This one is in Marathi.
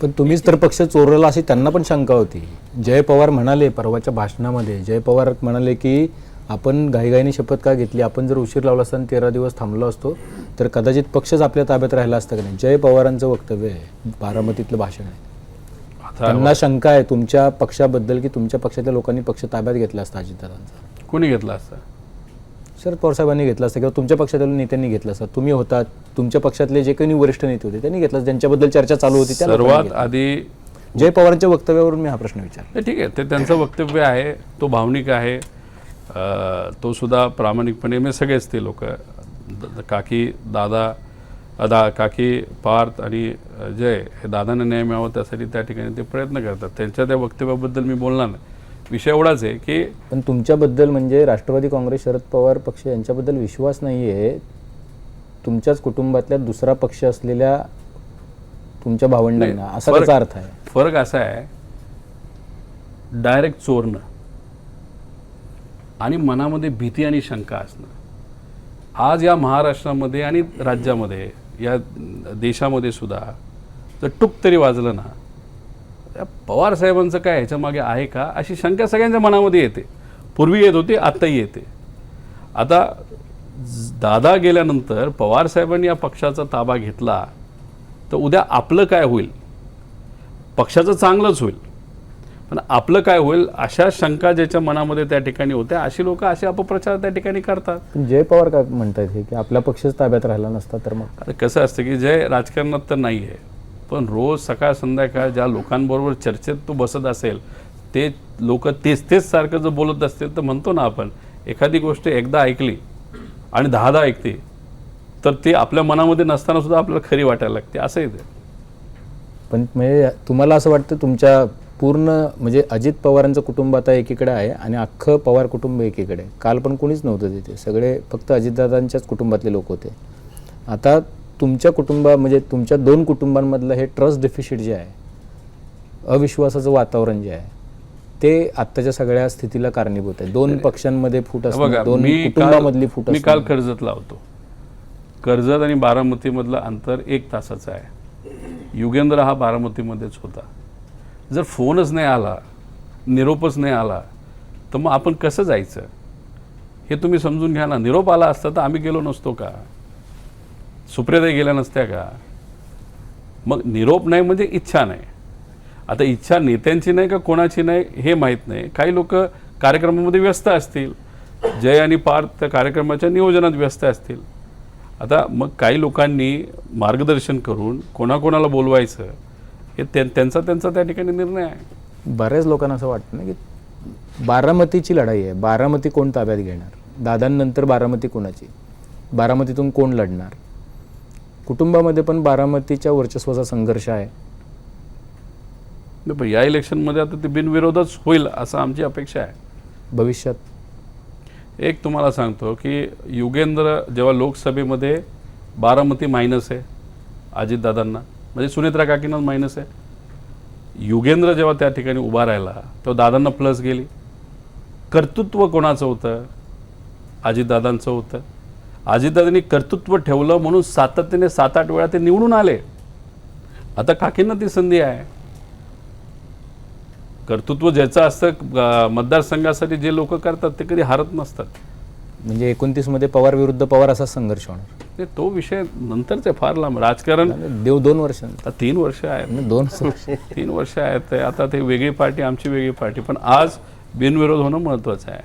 पण तुम्हीच तर पक्ष चोरला अशी त्यांना पण शंका होती. जय पवार म्हणाले परवाच्या भाषणामध्ये, जय पवार म्हणाले की आपण घाईघाईने शपथ का घेतली, आपण जर उशीर लावला असता आणि 13 दिवस थांबलो असतो तर कदाचित पक्षच आपल्या ताब्यात राहिला असता का नाही. जय पवारांचं वक्तव्य आहे, बारामतीतलं भाषण आहे. त्यांना शंका आहे तुमच्या पक्षाबद्दल की तुमच्या पक्षातल्या लोकांनी पक्ष ताब्यात घेतला असता अजितदादांचा. कोणी घेतला असता? शरद पवार साहेबांनी घेतला असता किंवा तुमच्या पक्षातल्या नेत्यांनी घेतला असता. तुम्ही होतात, तुमच्या पक्षातले जे काही वरिष्ठ नेते होते त्यांनी घेतला, ज्यांच्याबद्दल चर्चा चालू होती. सर्वात आधी जय पवारांच्या वक्तव्यावरून मी हा प्रश्न विचारला. ठीक आहे, ते त्यांचं वक्तव्य आहे, तो भावनिक आहे, तो सुद्धा प्रामाणिकपणे मी सगळेच ते लोक काकी काकी पार्थ आणि जय हे दादांना न्याय मिळावा त्यासाठी त्या ठिकाणी ते प्रयत्न करतात. त्यांच्या त्या वक्तव्याबद्दल मी बोलणार नाही. विषय एवढाच आहे की पण तुमच्याबद्दल म्हणजे राष्ट्रवादी काँग्रेस शरद पवार पक्ष यांच्याबद्दल विश्वास नाही आहे. तुमच्याच कुटुंबातल्या दुसरा पक्ष असलेल्या तुमच्या भावंडांना, असा त्याचा अर्थ आहे. फरक असा आहे, डायरेक्ट चोरणं आणि मनामध्ये भीती आणि शंका असणं. आज या महाराष्ट्रामध्ये आणि राज्यामध्ये, या देशामध्ये सुद्धा जर टूक तरी वाजलं ना, पवार साहेबांचं काय ह्याच्या मागे आहे का अशी शंका सगळ्यांच्या मनामध्ये येते. पूर्वी येत होती, आत्ताही येते. आता दादा गेल्यानंतर पवार साहेबांनी या पक्षाचा ताबा घेतला तर उद्या आपलं काय होईल? पक्षाचं चांगलंच होईल, पण आपलं काय होईल अशा शंका ज्याच्या मनामध्ये त्या ठिकाणी होत्या, अशी लोक असे अपप्रचार त्या ठिकाणी करतात. जय पवार काय म्हणतात हे की आपला पक्षच ताब्यात राहिला नसता तर मग? आता कसं असतं की जय राजकारणात तर नाही आहे, पण रोज सकाळ संध्याकाळ ज्या लोकांबरोबर चर्चेत तो बसत असेल ते लोक तेच सारखं जर बोलत असतील तर म्हणतो ना आपण, एखादी गोष्ट एकदा ऐकली आणि 10दा ऐकते तर ते आपल्या मनामध्ये नसताना सुद्धा आपल्याला खरी वाटायला लागते, असं येते. पण म्हणजे तुम्हाला असं वाटतं तुमच्या पूर्ण म्हणजे अजित पवारांचं कुटुंब आता एकीकडे आहे आणि अख्खं पवार कुटुंब एकीकडे आहे. काल पण कोणीच नव्हतं तिथे, सगळे फक्त अजितदादांच्याच कुटुंबातले लोक होते. आता तुमच्या म्हणजे तुमच्या दोन कुटुंबांमधलं हे ट्रस्ट डेफिसिट जे आहे, अविश्वासाचं वातावरण जे आहे, ते आत्ताच्या सगळ्या स्थितीला कारणीभूत आहे. दोन पक्षांमध्ये फूट असणं, दोन कुटुंबामधली फूट. मी काल कर्जत लावतो, कर्जत आणि बारामतीमधलं अंतर 1 तासाचं आहे. युगेंद्र हा बारामतीमध्येच होता. जर फोनच नाही आला, निरोपच नाही आला तर मग आपण कसं जायचं हे तुम्ही समजून घ्या ना. निरोप आला असता तर आम्ही गेलो नसतो का? सुप्रियाताई गेल्या नसत्या का? मग निरोप नाही म्हणजे इच्छा नाही. आता इच्छा नेत्यांची नाही का कोणाची नाही हे माहीत नाही. काही लोक कार्यक्रमामध्ये व्यस्त असतील, जय आणि पार्थ त्या कार्यक्रमाच्या नियोजनात व्यस्त असतील. आता मग काही लोकांनी मार्गदर्शन करून कोणाकोणाला बोलवायचं हे त्यांचा त्या ठिकाणी निर्णय आहे. बऱ्याच लोकांना असं वाटतं ना की बारामतीची लढाई आहे, बारामती कोण ताब्यात घेणार, दादांनंतर बारामती कोणाची, बारामतीतून कोण लढणार. कुटुंबामध्ये पण बारामतीच्या वर्चस्वाचा संघर्ष आहे. या इलेक्शनमध्ये आता ते बिनविरोधच होईल असं आमची अपेक्षा आहे. भविष्यात एक तुम्हाला सांगतो की युगेंद्र जेव्हा लोकसभेमध्ये बारामती मायनस आहे अजितदादांना, म्हणजे सुनेत्रा काकींना मायनस आहे. युगेंद्र जेव्हा त्या ठिकाणी उभा राहिला तेव्हा दादांना प्लस गेली. कर्तृत्व कोणाचं होतं? अजितदादांचं होतं. अजितदादांनी कर्तृत्व ठेवलं म्हणून सातत्याने 7-8 वेळा ते निवडून आले. आता काकींना ती संधी आहे. कर्तृत्व ज्याचं असतं मतदारसंघासाठी जे लोक करतात ते कधी हारत नसतात. म्हणजे 29 मध्ये पवार विरुद्ध पवार असा संघर्ष होणार. ते तो विषय नंतरच आहे, फार लांब. राजकारण 2 वर्ष, 3 वर्ष आहेत, 3 वर्ष आहेत. आता ते वेगळी पार्टी, आमची वेगळी पार्टी, पण आज बिनविरोध होणं महत्त्वाचं आहे.